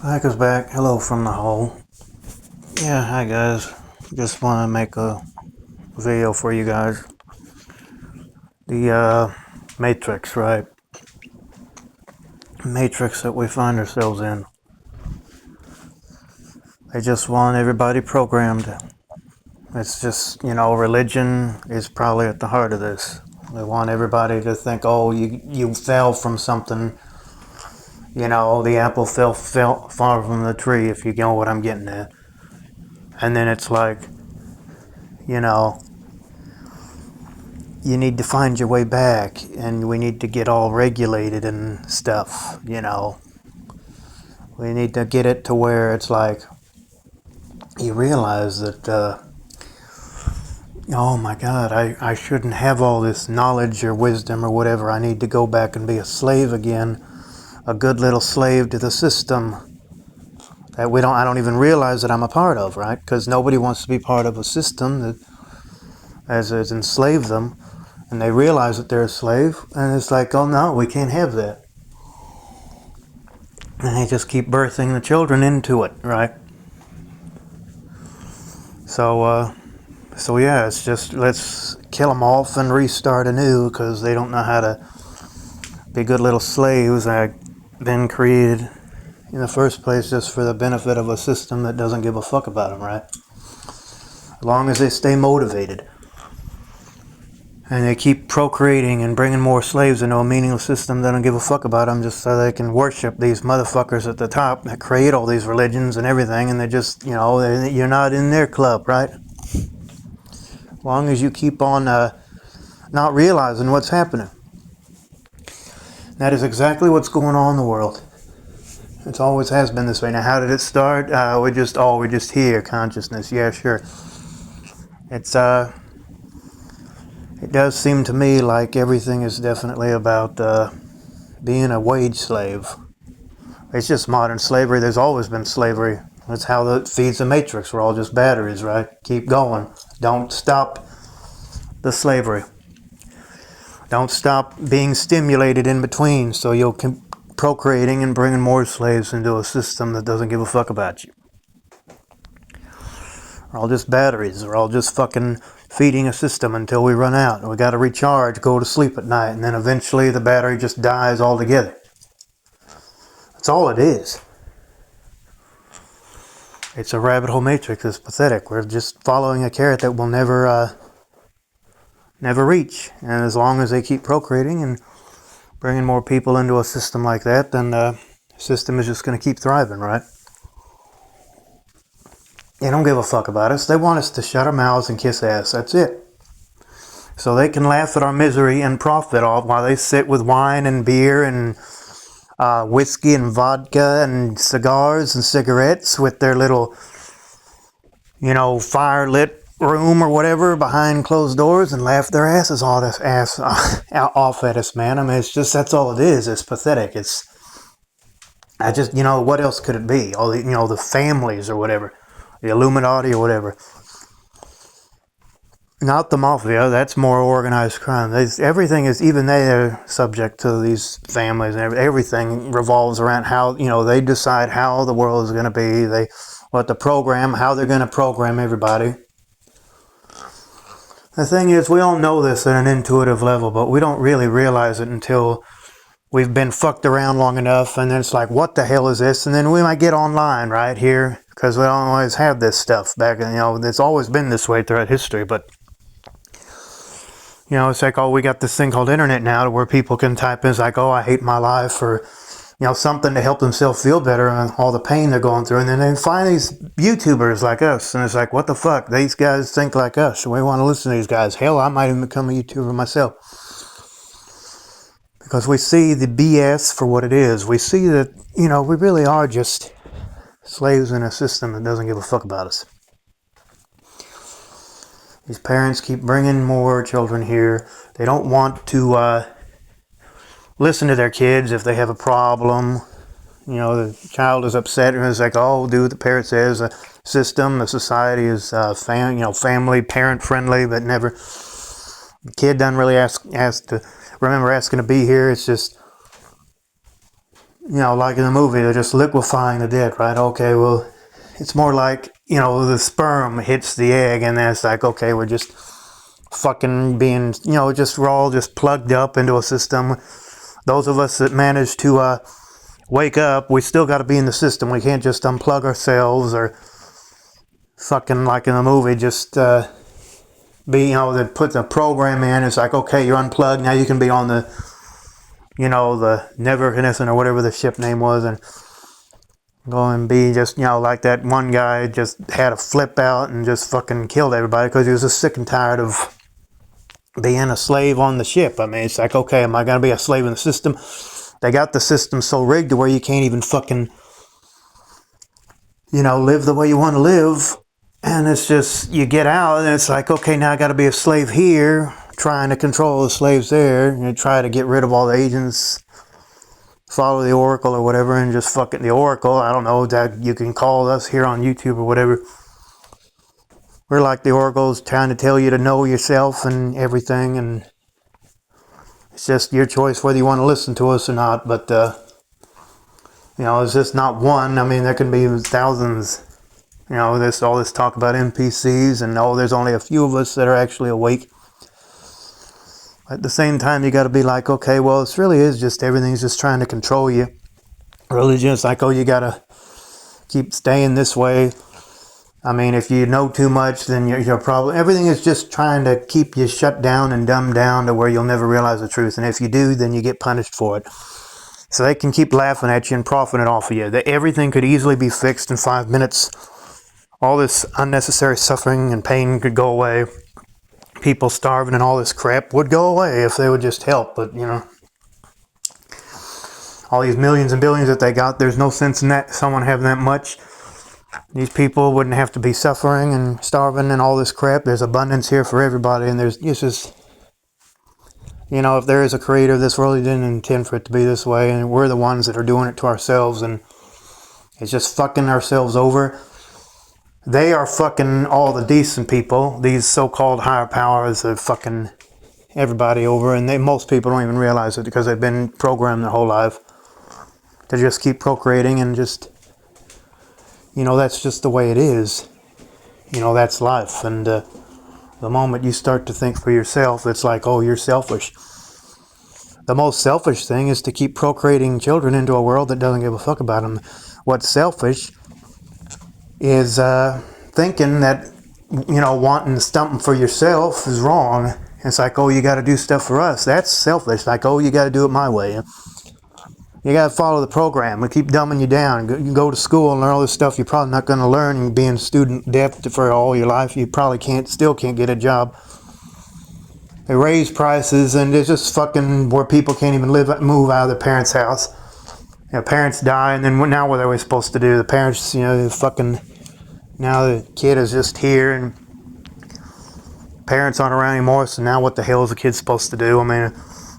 Mike is back. Hello from the hole. Yeah, hi guys. Just want to make a video for you guys. The matrix, right? Matrix that we find ourselves in. They just want everybody programmed. It's just, religion is probably at the heart of this. They want everybody to think, oh, you fell from something. The apple fell far from the tree, if you know what I'm getting at. And then it's like, you know, you need to find your way back, and we need to get all regulated and stuff. We need to get it to where it's like you realize that oh my god, I shouldn't have all this knowledge or wisdom or whatever. I need to go back and be a slave again, a good little slave to the system that I don't even realize that I'm a part of, right? Because nobody wants to be part of a system that has enslaved them, and they realize that they're a slave, and it's like, oh no, we can't have that. And they just keep birthing the children into it, right? So yeah, it's just, let's kill them off and restart anew, because they don't know how to be good little slaves that been created in the first place just for the benefit of a system that doesn't give a fuck about them, right? As long as they stay motivated and they keep procreating and bringing more slaves into a meaningless system that don't give a fuck about them, just so they can worship these motherfuckers at the top that create all these religions and everything, and they just, you're not in their club, right? As long as you keep on not realizing what's happening. That is exactly what's going on in the world. It always has been this way. Now, how did it start? We're just here, consciousness. Yeah, sure. It does seem to me like everything is definitely about being a wage slave. It's just modern slavery. There's always been slavery. That's how it feeds the matrix. We're all just batteries, right? Keep going. Don't stop the slavery. Don't stop being stimulated in between, so you'll keep procreating and bringing more slaves into a system that doesn't give a fuck about you. We're all just batteries. We're all just fucking feeding a system until we run out. We got to recharge, go to sleep at night, and then eventually the battery just dies altogether. That's all it is. It's a rabbit hole matrix. It's pathetic. We're just following a carrot that will never reach. And as long as they keep procreating and bringing more people into a system like that, then the system is just going to keep thriving, right? They don't give a fuck about us. They want us to shut our mouths and kiss ass. That's it. So they can laugh at our misery and profit off while they sit with wine and beer and whiskey and vodka and cigars and cigarettes with their little, fire-lit room or whatever behind closed doors and laugh their asses off at us, man. I mean, it's just, that's all it is. It's pathetic. What else could it be? All the, the families or whatever, the Illuminati or whatever. Not the mafia, that's more organized crime. Everything is, even they are subject to these families, and everything revolves around how, they decide how the world is going to be, how they're going to program everybody. The thing is, we all know this at an intuitive level, but we don't really realize it until we've been fucked around long enough, and then it's like, what the hell is this? And then we might get online right here, because we don't always have this stuff back, it's always been this way throughout history, but it's like, oh, we got this thing called internet now to where people can type in, it's like, oh, I hate my life, or, something to help themselves feel better on all the pain they're going through. And then they find these YouTubers like us, and it's like, what the fuck? These guys think like us, so we want to listen to these guys. Hell, I might even become a YouTuber myself. Because we see the BS for what it is. We see that, we really are just slaves in a system that doesn't give a fuck about us. These parents keep bringing more children here. They don't want to listen to their kids if they have a problem. The child is upset and it's like, oh, do what the parent says. The system, the society is family, parent friendly, but never. The kid doesn't really ask to remember asking to be here. It's just, like in the movie, they're just liquefying the dead, right? Okay, well, it's more like, the sperm hits the egg, and then it's like, okay, we're just fucking being, we're all just plugged up into a system. Those of us that manage to wake up, we still got to be in the system. We can't just unplug ourselves or fucking, like in the movie, just be, they put the program in. It's like, okay, you're unplugged. Now you can be on the, the Nebuchadnezzar or whatever the ship name was, and go and be just, like that one guy just had a flip out and just fucking killed everybody because he was just sick and tired of being a slave on the ship. I mean, it's like, okay, am I going to be a slave in the system? They got the system so rigged to where you can't even fucking, live the way you want to live. And it's just, you get out and it's like, okay, now I got to be a slave here, trying to control the slaves there, and try to get rid of all the agents, follow the Oracle or whatever, and just fucking the Oracle. I don't know, that you can call us here on YouTube or whatever. We're like the Oracle's trying to tell you to know yourself and everything, and it's just your choice whether you want to listen to us or not. But it's just not one. I mean, there can be thousands. There's all this talk about NPCs, and there's only a few of us that are actually awake. At the same time, you got to be like, okay, well, this really is just, everything's just trying to control you. Religion is like, oh, you got to keep staying this way. I mean, if you know too much, then you're probably, everything is just trying to keep you shut down and dumbed down to where you'll never realize the truth. And if you do, then you get punished for it. So they can keep laughing at you and profiting off of you. That everything could easily be fixed in 5 minutes. All this unnecessary suffering and pain could go away. People starving and all this crap would go away if they would just help. But, all these millions and billions that they got, there's no sense in that, someone having that much. These people wouldn't have to be suffering and starving and all this crap. There's abundance here for everybody, and it's just, if there is a creator of this world, he didn't intend for it to be this way, and we're the ones that are doing it to ourselves, and it's just fucking ourselves over. They are fucking all the decent people. These so-called higher powers are fucking everybody over, and most people don't even realize it because they've been programmed their whole life to just keep procreating and just, that's just the way it is. That's life. And the moment you start to think for yourself, it's like, oh, you're selfish. The most selfish thing is to keep procreating children into a world that doesn't give a fuck about them. What's selfish is thinking that, wanting something for yourself is wrong. It's like, oh, you got to do stuff for us. That's selfish. Like, oh, you got to do it my way. You got to follow the program. We keep dumbing you down. You go to school and learn all this stuff you're probably not going to learn. And being student debt for all your life, you probably still can't get a job. They raise prices, and it's just fucking where people can't even move out of their parents' house. Parents die, and then now what are we supposed to do? The parents, fucking, now the kid is just here, and parents aren't around anymore, so now what the hell is the kid supposed to do? I mean,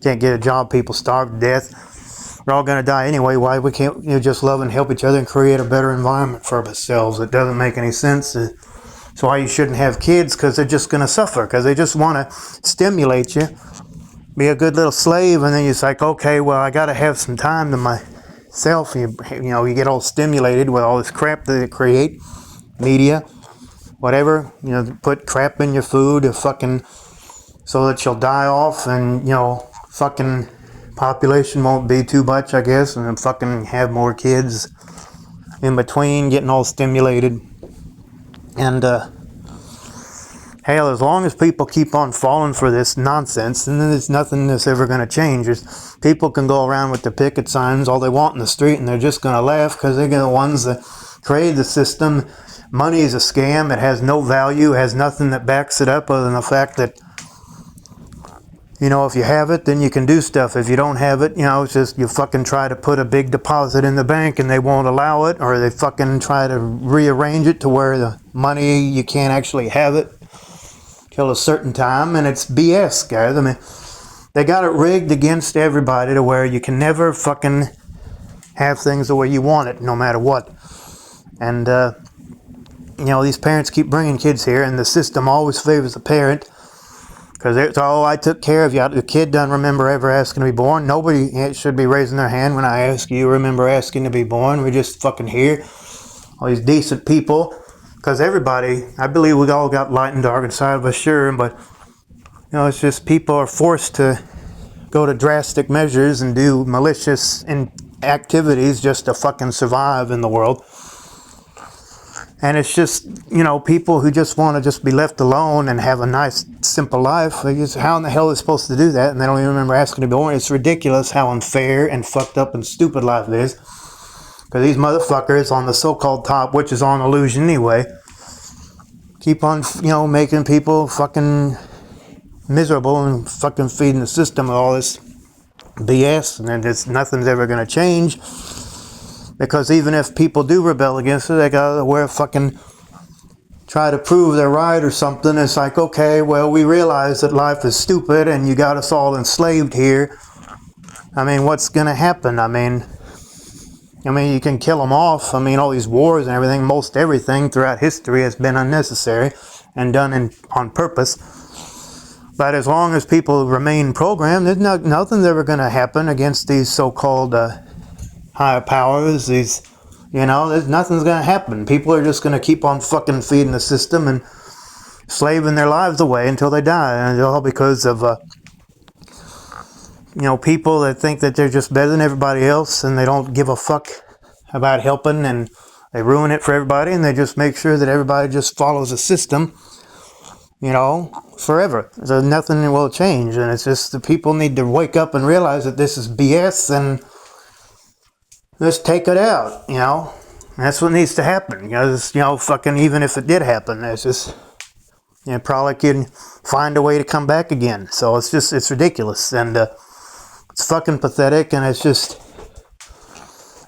can't get a job, people starve to death. We're all going to die anyway. Why we can't just love and help each other and create a better environment for ourselves? It doesn't make any sense. That's why you shouldn't have kids, because they're just going to suffer, because they just want to stimulate you, be a good little slave, and then it's like, okay, well, I got to have some time to myself. You get all stimulated with all this crap that they create, media, whatever, put crap in your food, fucking, so that you'll die off, and, fucking population won't be too much, I guess, and then fucking have more kids in between, getting all stimulated. And hell, as long as people keep on falling for this nonsense, then there's nothing that's ever going to change. People can go around with their picket signs all they want in the street, and they're just going to laugh because they're the ones that created the system. Money is a scam. It has no value. It has nothing that backs it up other than the fact that, if you have it, then you can do stuff. If you don't have it, it's just you fucking try to put a big deposit in the bank and they won't allow it, or they fucking try to rearrange it to where the money, you can't actually have it till a certain time, and it's BS, guys. I mean, they got it rigged against everybody to where you can never fucking have things the way you want it, no matter what. And, these parents keep bringing kids here, and the system always favors the parent, Because it's, oh, I took care of you. The kid doesn't remember ever asking to be born. Nobody should be raising their hand when I ask you remember asking to be born. We're just fucking here. All these decent people. Because everybody, I believe we all got light and dark inside of us, sure. But, you know, it's just people are forced to go to drastic measures and do malicious activities just to fucking survive in the world. And it's just, you know, people who just want to just be left alone and have a nice, simple life. They just, how in the hell are they supposed to do that? And they don't even remember asking to be born. It's ridiculous how unfair and fucked up and stupid life is. Because these motherfuckers on the so-called top, which is on illusion anyway, keep on, you know, making people fucking miserable and fucking feeding the system with all this BS. And then nothing's ever going to change. Because even if people do rebel against it, they gotta try to prove they're right or something. It's like, okay, well, we realize that life is stupid and you got us all enslaved here. I mean, what's gonna happen? I mean, you can kill them off. I mean, all these wars and everything, most everything throughout history has been unnecessary and done on purpose. But as long as people remain programmed, nothing's ever gonna happen against these so-called higher powers. These, you know, nothing's gonna happen. People are just gonna keep on fucking feeding the system and slaving their lives away until they die, and all because of you know, people that think that they're just better than everybody else and they don't give a fuck about helping, and they ruin it for everybody, and they just make sure that everybody just follows the system, you know, forever. So nothing will change, and it's just the people need to wake up and realize that this is BS and just take it out, you know. That's what needs to happen. Because, you know, fucking even if it did happen, it's just, you know, probably can find a way to come back again. So it's just, it's ridiculous. And it's fucking pathetic. And it's just,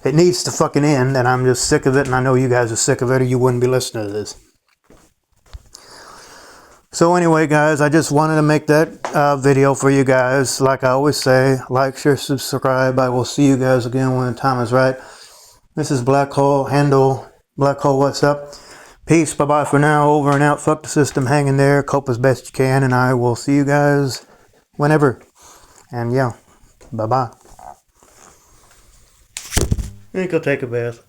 it needs to fucking end. And I'm just sick of it. And I know you guys are sick of it or you wouldn't be listening to this. So anyway, guys, I just wanted to make that video for you guys. Like I always say, like, share, subscribe. I will see you guys again when the time is right. This is Black Hole, handle Black Hole, what's up? Peace, bye-bye for now, over and out. Fuck the system, hang in there, cope as best you can, and I will see you guys whenever. And yeah, bye-bye. I think I'll take a bath.